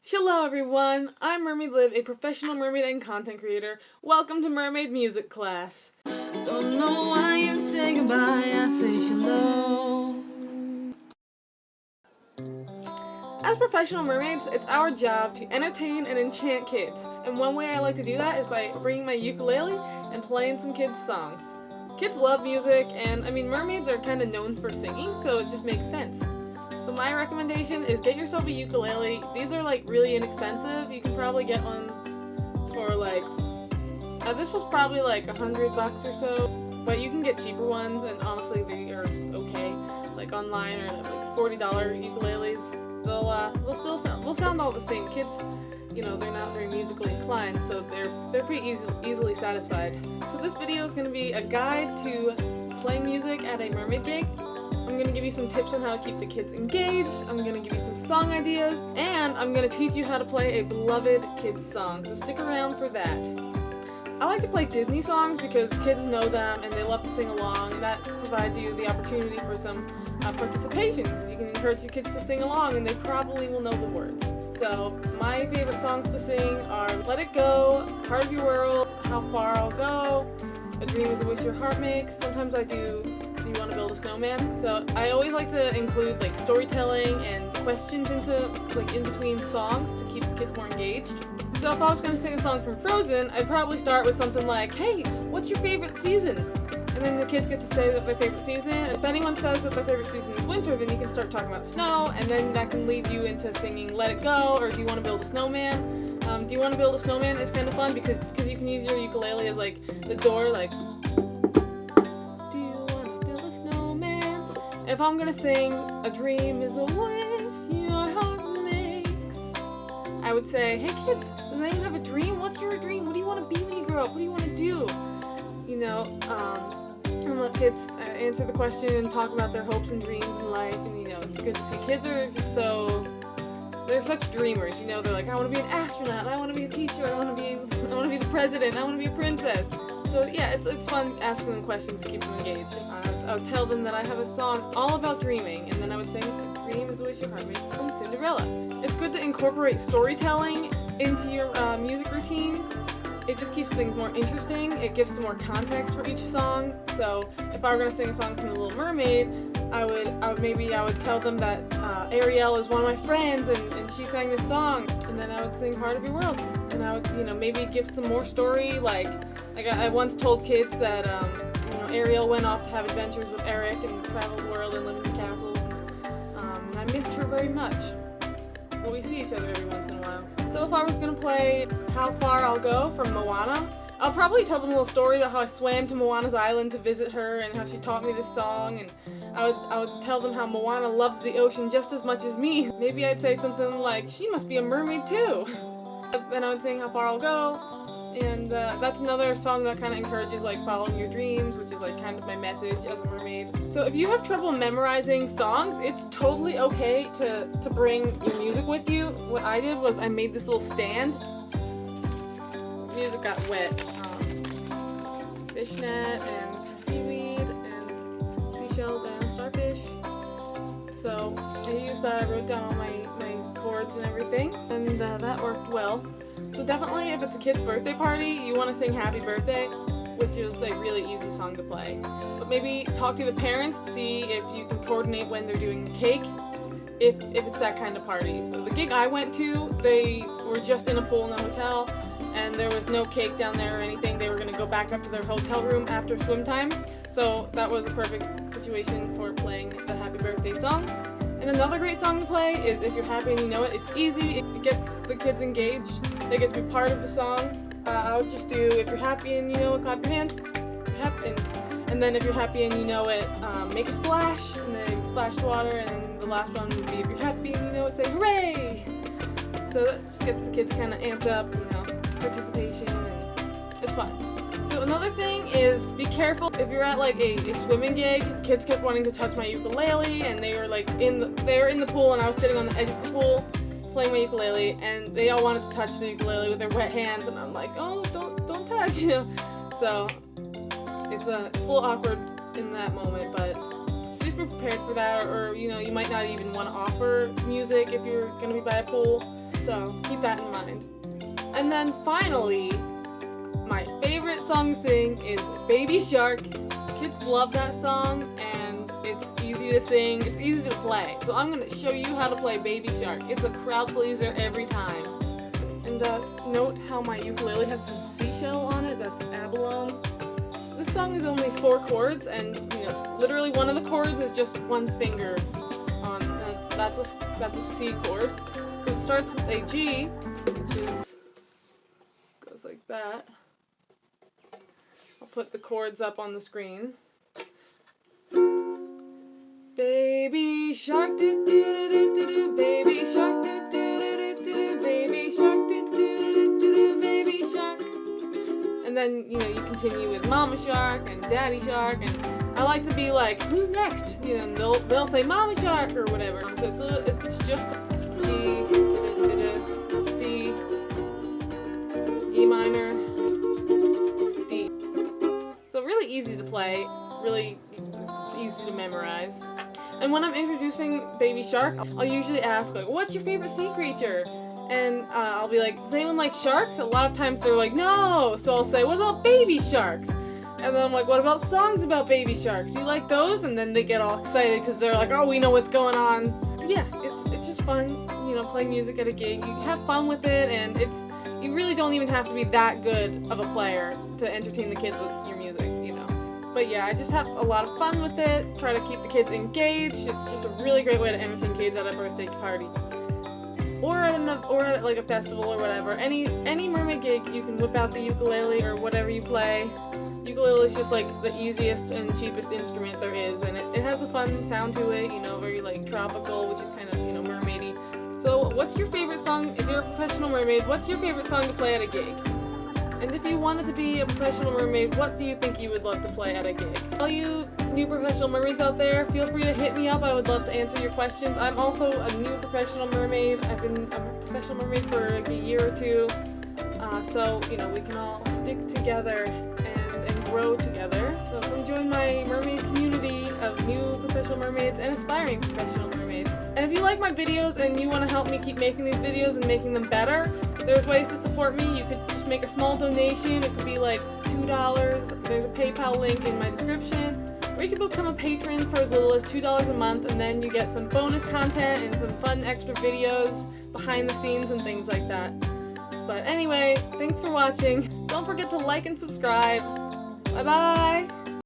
Hello everyone, I'm Mermaid Liv, a professional mermaid and content creator. Welcome to Mermaid Music Class. Don't know why you say goodbye, I say hello. As professional mermaids, it's our job to entertain and enchant kids. And one way I like to do that is by bringing my ukulele and playing some kids' songs. Kids love music, and mermaids are kind of known for singing, so it just makes sense. So my recommendation is get yourself a ukulele. These are really inexpensive. You can probably get one for this was probably $100 or so, but you can get cheaper ones, and honestly they are okay. Online or $40 ukuleles. They'll sound all the same. Kids, they're not very musically inclined, so they're pretty easily satisfied. So this video is going to be a guide to playing music at a mermaid gig. I'm going to give you some tips on how to keep the kids engaged, I'm going to give you some song ideas, and I'm going to teach you how to play a beloved kids song, so stick around for that. I like to play Disney songs because kids know them and they love to sing along, and that provides you the opportunity for some participation, because you can encourage your kids to sing along and they probably will know the words. So my favorite songs to sing are Let It Go, Part of Your World, How Far I'll Go, A Dream Is a Wish Your Heart Makes. Sometimes I do You Want to Build a Snowman. So I always like to include storytelling and questions into in between songs to keep the kids more engaged. So if I was going to sing a song from Frozen, I'd probably start with something like, hey, what's your favorite season? And then the kids get to say what their favorite season. If anyone says that their favorite season is winter, then you can start talking about snow, and then that can lead you into singing Let It Go, or Do You Want to Build a Snowman? Do You Want to Build a Snowman is kind of fun because you can use your ukulele as the door, do you want to build a snowman? If I'm going to sing A Dream Is a Wish Your Heart Makes, I would say, hey kids, does anyone have a dream? What's your dream? What do you want to be when you grow up? What do you want to do? And let kids answer the question and talk about their hopes and dreams in life. And it's good to see kids are just they're such dreamers. They're like, I want to be an astronaut, I want to be a teacher, I want to be the president, I want to be a princess. So yeah, it's fun asking them questions to keep them engaged. I would tell them that I have a song all about dreaming, and then I would sing A Dream Is a Wish Your Heart Makes from Cinderella. It's good to incorporate storytelling into your music routine. It just keeps things more interesting. It gives some more context for each song. So if I were going to sing a song from The Little Mermaid, I would tell them that Ariel is one of my friends and she sang this song, and then I would sing Part of Your World, and I would maybe give some more story. I once told kids that Ariel went off to have adventures with Eric and traveled the world and lived in castles, and I missed her very much. But we see each other every once in a while. So if I was going to play How Far I'll Go from Moana, I'll probably tell them a little story about how I swam to Moana's island to visit her and how she taught me this song, and I would tell them how Moana loves the ocean just as much as me. Maybe I'd say something like, she must be a mermaid too. Then I would sing How Far I'll Go, and that's another song that kind of encourages following your dreams, which is kind of my message as a mermaid. So if you have trouble memorizing songs, it's totally okay to bring your music with you. What I did was I made this little stand. Music got wet. Fishnet and seaweed and seashells and starfish. So I used that. I wrote down all my chords and everything, and that worked well. So definitely, if it's a kid's birthday party, you want to sing Happy Birthday, which is a really easy song to play. But maybe talk to the parents to see if you can coordinate when they're doing the cake, if it's that kind of party. The gig I went to, they were just in a pool in a hotel, and there was no cake down there or anything. They were going to go back up to their hotel room after swim time, so that was a perfect situation for playing the Happy Birthday song. And another great song to play is If You're Happy and You Know It. It's easy, it gets the kids engaged, they get to be part of the song. I would just do If You're Happy and You Know It, clap your hands, and then If You're Happy and You Know It, make a splash, and then splash water, and then the last one would be If You're Happy and You Know It, say hooray! So that just gets the kids kind of amped up, participation, and it's fun. So another thing is be careful if you're at a swimming gig. Kids kept wanting to touch my ukulele, and they were in the pool, and I was sitting on the edge of the pool playing my ukulele, and they all wanted to touch the ukulele with their wet hands, and I'm like, oh, don't touch, So it's a little awkward in that moment, but so just be prepared for that, or you might not even want to offer music if you're gonna be by a pool. So keep that in mind. And then finally, my favorite song to sing is Baby Shark. Kids love that song, and it's easy to sing, it's easy to play. So I'm gonna show you how to play Baby Shark. It's a crowd pleaser every time. And note how my ukulele has some seashell on it, that's abalone. This song is only 4 chords, and literally one of the chords is just one finger on, that's a C chord. So it starts with a G, which goes like that. I'll put the chords up on the screen. Baby shark do do do do do do, baby shark do do do do do, baby shark do do do do do, baby shark. And then you continue with Mama Shark and Daddy Shark, and I like to be like, who's next? And they'll say Mama Shark or whatever. So it's just G, C, E minor, D. So really easy to play, really easy to memorize. And when I'm introducing Baby Shark, I'll usually ask, like, what's your favorite sea creature? And I'll be like, does anyone like sharks? A lot of times they're like, no! So I'll say, what about baby sharks? And then I'm like, what about songs about baby sharks? Do you like those? And then they get all excited because they're like, oh, we know what's going on. Yeah, it's just fun, playing music at a gig. You have fun with it, and you really don't even have to be that good of a player to entertain the kids with your music, But yeah, I just have a lot of fun with it, try to keep the kids engaged. It's just a really great way to entertain kids at a birthday party. Or at like a festival or whatever. Any mermaid gig, you can whip out the ukulele or whatever you play. Ukulele is just like the easiest and cheapest instrument there is, and it has a fun sound to it, very like tropical, which is kind of, mermaidy. So what's your favorite song, if you're a professional mermaid, what's your favorite song to play at a gig? And if you wanted to be a professional mermaid, what do you think you would love to play at a gig? All you new professional mermaids out there, feel free to hit me up. I would love to answer your questions. I'm also a new professional mermaid. I've been a professional mermaid for like a year or two. So, we can all stick together and grow together. So come join my mermaid community of new professional mermaids and aspiring professional mermaids. And if you like my videos and you want to help me keep making these videos and making them better, there's ways to support me. You could just make a small donation. It could be like $2. There's a PayPal link in my description. Or you can become a patron for as little as $2 a month, and then you get some bonus content and some fun extra videos, behind the scenes and things like that. But anyway, thanks for watching. Don't forget to like and subscribe. Bye-bye!